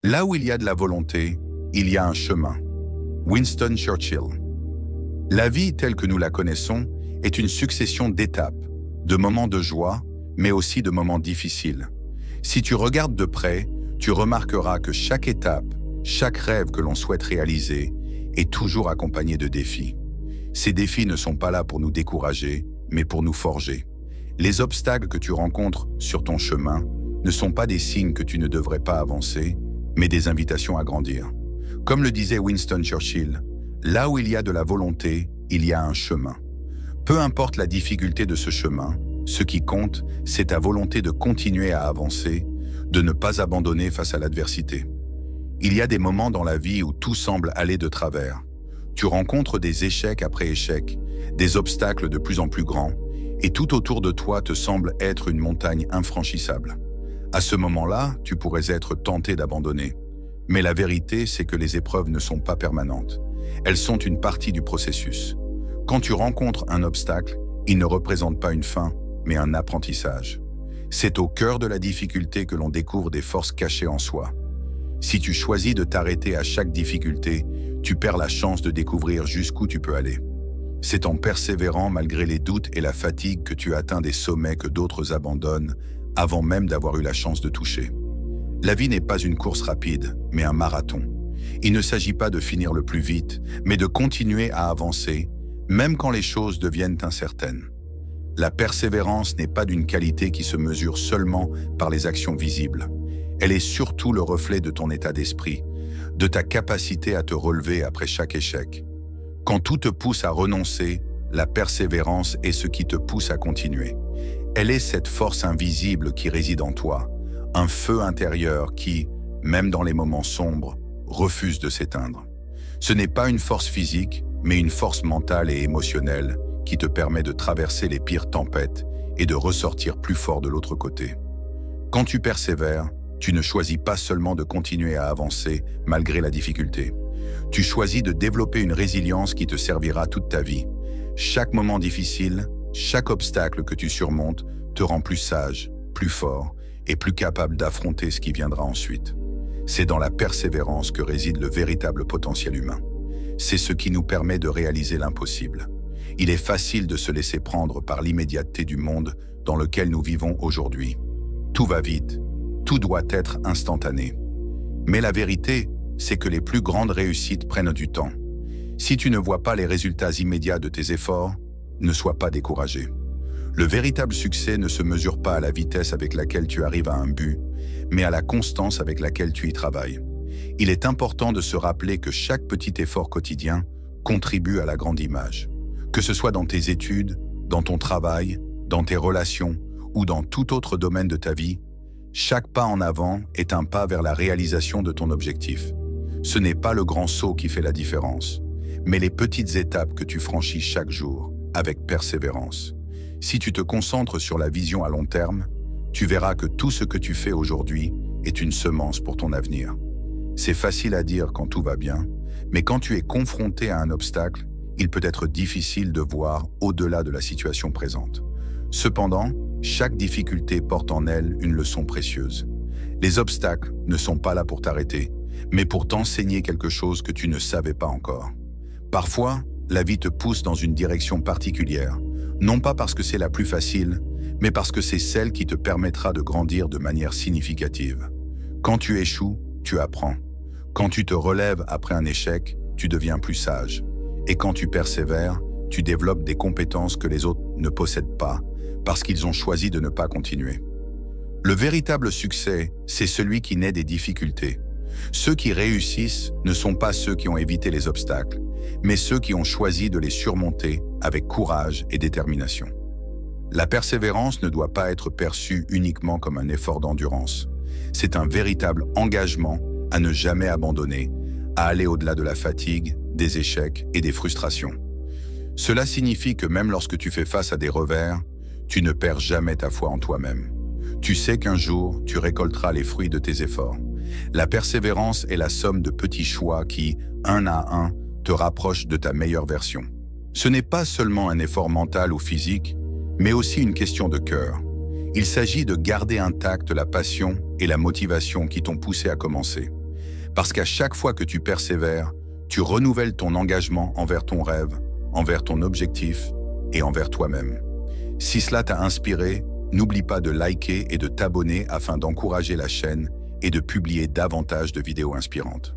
Là où il y a de la volonté, il y a un chemin. Winston Churchill. La vie telle que nous la connaissons est une succession d'étapes, de moments de joie, mais aussi de moments difficiles. Si tu regardes de près, tu remarqueras que chaque étape, chaque rêve que l'on souhaite réaliser est toujours accompagné de défis. Ces défis ne sont pas là pour nous décourager, mais pour nous forger. Les obstacles que tu rencontres sur ton chemin ne sont pas des signes que tu ne devrais pas avancer, mais des invitations à grandir. Comme le disait Winston Churchill, là où il y a de la volonté, il y a un chemin. Peu importe la difficulté de ce chemin, ce qui compte, c'est ta volonté de continuer à avancer, de ne pas abandonner face à l'adversité. Il y a des moments dans la vie où tout semble aller de travers. Tu rencontres des échecs après échecs, des obstacles de plus en plus grands, et tout autour de toi te semble être une montagne infranchissable. À ce moment-là, tu pourrais être tenté d'abandonner. Mais la vérité, c'est que les épreuves ne sont pas permanentes. Elles sont une partie du processus. Quand tu rencontres un obstacle, il ne représente pas une fin, mais un apprentissage. C'est au cœur de la difficulté que l'on découvre des forces cachées en soi. Si tu choisis de t'arrêter à chaque difficulté, tu perds la chance de découvrir jusqu'où tu peux aller. C'est en persévérant malgré les doutes et la fatigue que tu atteins des sommets que d'autres abandonnent avant même d'avoir eu la chance de toucher. La vie n'est pas une course rapide, mais un marathon. Il ne s'agit pas de finir le plus vite, mais de continuer à avancer, même quand les choses deviennent incertaines. La persévérance n'est pas d'une qualité qui se mesure seulement par les actions visibles. Elle est surtout le reflet de ton état d'esprit, de ta capacité à te relever après chaque échec. Quand tout te pousse à renoncer, la persévérance est ce qui te pousse à continuer. Elle est cette force invisible qui réside en toi, un feu intérieur qui, même dans les moments sombres, refuse de s'éteindre. Ce n'est pas une force physique, mais une force mentale et émotionnelle qui te permet de traverser les pires tempêtes et de ressortir plus fort de l'autre côté. Quand tu persévères, tu ne choisis pas seulement de continuer à avancer malgré la difficulté. Tu choisis de développer une résilience qui te servira toute ta vie. Chaque moment difficile, chaque obstacle que tu surmontes te rend plus sage, plus fort et plus capable d'affronter ce qui viendra ensuite. C'est dans la persévérance que réside le véritable potentiel humain. C'est ce qui nous permet de réaliser l'impossible. Il est facile de se laisser prendre par l'immédiateté du monde dans lequel nous vivons aujourd'hui. Tout va vite, tout doit être instantané. Mais la vérité, c'est que les plus grandes réussites prennent du temps. Si tu ne vois pas les résultats immédiats de tes efforts, ne sois pas découragé. Le véritable succès ne se mesure pas à la vitesse avec laquelle tu arrives à un but, mais à la constance avec laquelle tu y travailles. Il est important de se rappeler que chaque petit effort quotidien contribue à la grande image. Que ce soit dans tes études, dans ton travail, dans tes relations ou dans tout autre domaine de ta vie, chaque pas en avant est un pas vers la réalisation de ton objectif. Ce n'est pas le grand saut qui fait la différence, mais les petites étapes que tu franchis chaque jour, avec persévérance. Si tu te concentres sur la vision à long terme, tu verras que tout ce que tu fais aujourd'hui est une semence pour ton avenir. C'est facile à dire quand tout va bien, mais quand tu es confronté à un obstacle, il peut être difficile de voir au-delà de la situation présente. Cependant, chaque difficulté porte en elle une leçon précieuse. Les obstacles ne sont pas là pour t'arrêter, mais pour t'enseigner quelque chose que tu ne savais pas encore. Parfois, la vie te pousse dans une direction particulière, non pas parce que c'est la plus facile, mais parce que c'est celle qui te permettra de grandir de manière significative. Quand tu échoues, tu apprends. Quand tu te relèves après un échec, tu deviens plus sage. Et quand tu persévères, tu développes des compétences que les autres ne possèdent pas, parce qu'ils ont choisi de ne pas continuer. Le véritable succès, c'est celui qui naît des difficultés. Ceux qui réussissent ne sont pas ceux qui ont évité les obstacles, mais ceux qui ont choisi de les surmonter avec courage et détermination. La persévérance ne doit pas être perçue uniquement comme un effort d'endurance. C'est un véritable engagement à ne jamais abandonner, à aller au-delà de la fatigue, des échecs et des frustrations. Cela signifie que même lorsque tu fais face à des revers, tu ne perds jamais ta foi en toi-même. Tu sais qu'un jour, tu récolteras les fruits de tes efforts. La persévérance est la somme de petits choix qui, un à un, te rapprochent de ta meilleure version. Ce n'est pas seulement un effort mental ou physique, mais aussi une question de cœur. Il s'agit de garder intacte la passion et la motivation qui t'ont poussé à commencer. Parce qu'à chaque fois que tu persévères, tu renouvelles ton engagement envers ton rêve, envers ton objectif et envers toi-même. Si cela t'a inspiré, n'oublie pas de liker et de t'abonner afin d'encourager la chaîne et de publier davantage de vidéos inspirantes.